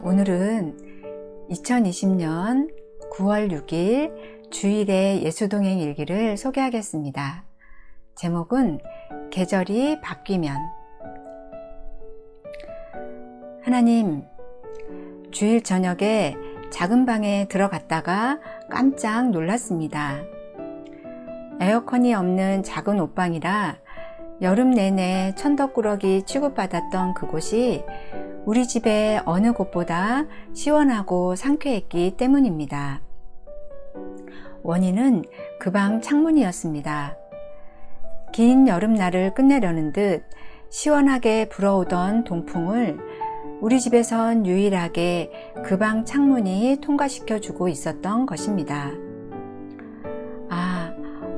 오늘은 2020년 9월 6일 주일의 예수동행 일기를 소개하겠습니다. 제목은 계절이 바뀌면. 하나님, 주일 저녁에 작은 방에 들어갔다가 깜짝 놀랐습니다. 에어컨이 없는 작은 옷방이라 여름 내내 천덕꾸러기 취급받았던 그곳이 우리 집의 어느 곳보다 시원하고 상쾌했기 때문입니다. 원인은 그 방 창문이었습니다. 긴 여름날을 끝내려는 듯 시원하게 불어오던 동풍을 우리 집에선 유일하게 그 방 창문이 통과시켜주고 있었던 것입니다. 아,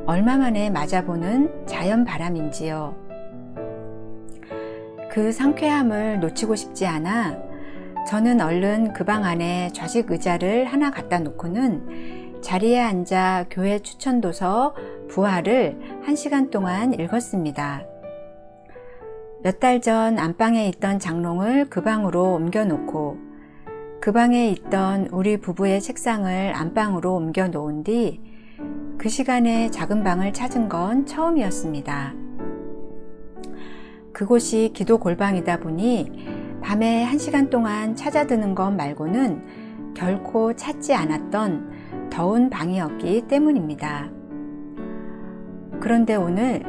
얼마 만에 맞아보는 자연 바람인지요. 그 상쾌함을 놓치고 싶지 않아 저는 얼른 그 방 안에 좌식 의자를 하나 갖다 놓고는 자리에 앉아 교회 추천도서 부활을 1시간 동안 읽었습니다. 몇 달 전 안방에 있던 장롱을 그 방으로 옮겨 놓고 그 방에 있던 우리 부부의 책상을 안방으로 옮겨 놓은 뒤 그 시간에 작은 방을 찾은 건 처음이었습니다. 그곳이 기도 골방이다 보니 밤에 1시간 동안 찾아드는 것 말고는 결코 찾지 않았던 더운 방이었기 때문입니다. 그런데 오늘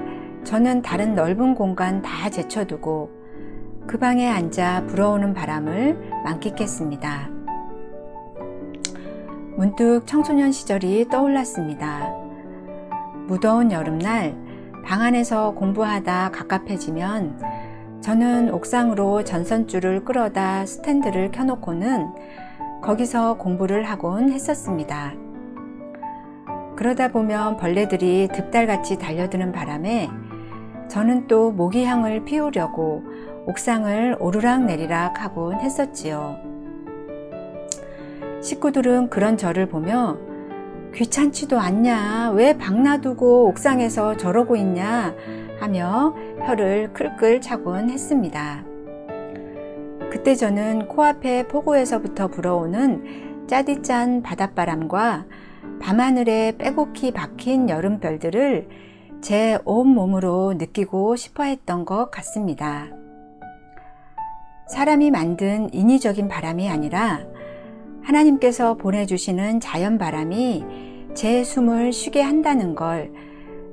저는 다른 넓은 공간 다 제쳐두고 그 방에 앉아 불어오는 바람을 만끽했습니다. 문득 청소년 시절이 떠올랐습니다. 무더운 여름날 방 안에서 공부하다 갑갑해지면 저는 옥상으로 전선줄을 끌어다 스탠드를 켜놓고는 거기서 공부를 하곤 했었습니다. 그러다 보면 벌레들이 득달같이 달려드는 바람에 저는 또 모기향을 피우려고 옥상을 오르락내리락 하곤 했었지요. 식구들은 그런 저를 보며 귀찮지도 않냐, 왜 방 놔두고 옥상에서 저러고 있냐 하며 혀를 클끌 차곤 했습니다. 그때 저는 코앞에 포구에서부터 불어오는 짜디짠 바닷바람과 밤하늘에 빼곡히 박힌 여름별들을 제 온몸으로 느끼고 싶어 했던 것 같습니다. 사람이 만든 인위적인 바람이 아니라 하나님께서 보내주시는 자연바람이 제 숨을 쉬게 한다는 걸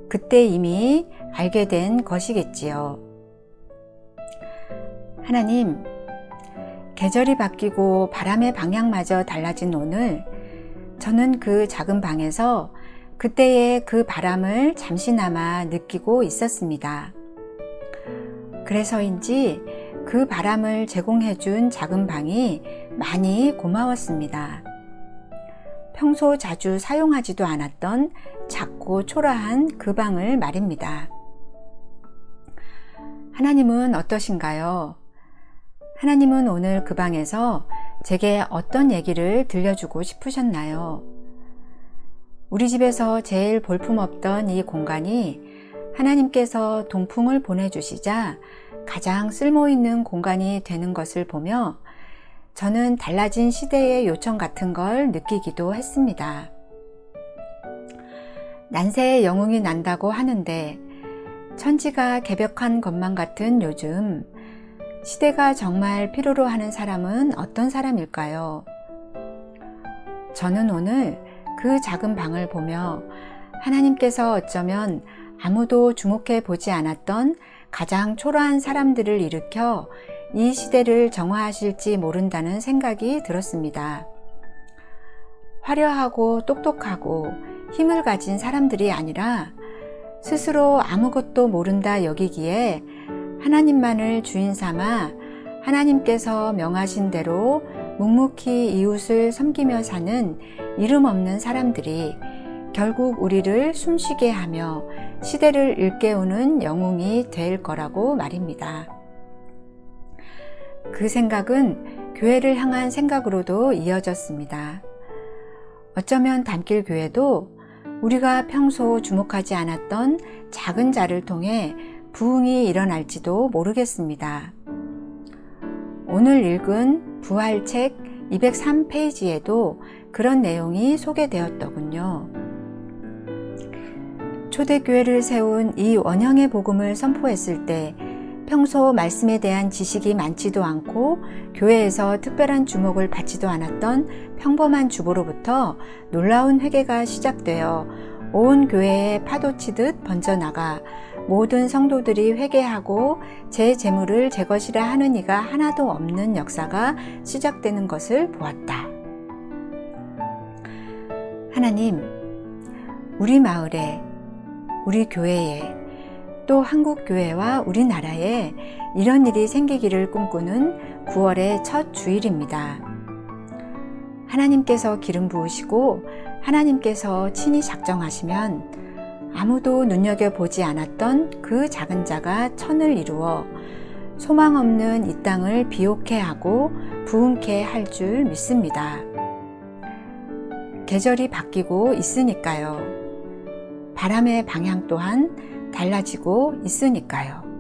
그때 이미 알게 된 것이겠지요. 하나님, 계절이 바뀌고 바람의 방향마저 달라진 오늘, 저는 그 작은 방에서 그때의 그 바람을 잠시나마 느끼고 있었습니다. 그래서인지 그 바람을 제공해준 작은 방이 많이 고마웠습니다. 평소 자주 사용하지도 않았던 작고 초라한 그 방을 말입니다. 하나님은 어떠신가요? 하나님은 오늘 그 방에서 제게 어떤 얘기를 들려주고 싶으셨나요? 우리 집에서 제일 볼품없던 이 공간이 하나님께서 동풍을 보내주시자 가장 쓸모있는 공간이 되는 것을 보며 저는 달라진 시대의 요청 같은 걸 느끼기도 했습니다. 난세의 영웅이 난다고 하는데 천지가 개벽한 것만 같은 요즘 시대가 정말 필요로 하는 사람은 어떤 사람일까요? 저는 오늘 그 작은 방을 보며 하나님께서 어쩌면 아무도 주목해 보지 않았던 가장 초라한 사람들을 일으켜 이 시대를 정화하실지 모른다는 생각이 들었습니다. 화려하고 똑똑하고 힘을 가진 사람들이 아니라 스스로 아무것도 모른다 여기기에 하나님만을 주인 삼아 하나님께서 명하신 대로 묵묵히 이웃을 섬기며 사는 이름 없는 사람들이 결국 우리를 숨쉬게 하며 시대를 일깨우는 영웅이 될 거라고 말입니다. 그 생각은 교회를 향한 생각으로도 이어졌습니다. 어쩌면 담길 교회도 우리가 평소 주목하지 않았던 작은 자를 통해 부흥이 일어날지도 모르겠습니다. 오늘 읽은 부활책 203페이지에도 그런 내용이 소개되었더군요. 초대교회를 세운 이 원형의 복음을 선포했을 때 평소 말씀에 대한 지식이 많지도 않고 교회에서 특별한 주목을 받지도 않았던 평범한 주보로부터 놀라운 회개가 시작되어 온 교회에 파도치듯 번져나가 모든 성도들이 회개하고 제 재물을 제 것이라 하는 이가 하나도 없는 역사가 시작되는 것을 보았다. 하나님, 우리 마을에, 우리 교회에, 또 한국교회와 우리나라에 이런 일이 생기기를 꿈꾸는 9월의 첫 주일입니다. 하나님께서 기름 부으시고 하나님께서 친히 작정하시면 아무도 눈여겨보지 않았던 그 작은 자가 천을 이루어 소망 없는 이 땅을 비옥해 하고 부흥케 할 줄 믿습니다. 계절이 바뀌고 있으니까요. 바람의 방향 또한 달라지고 있으니까요.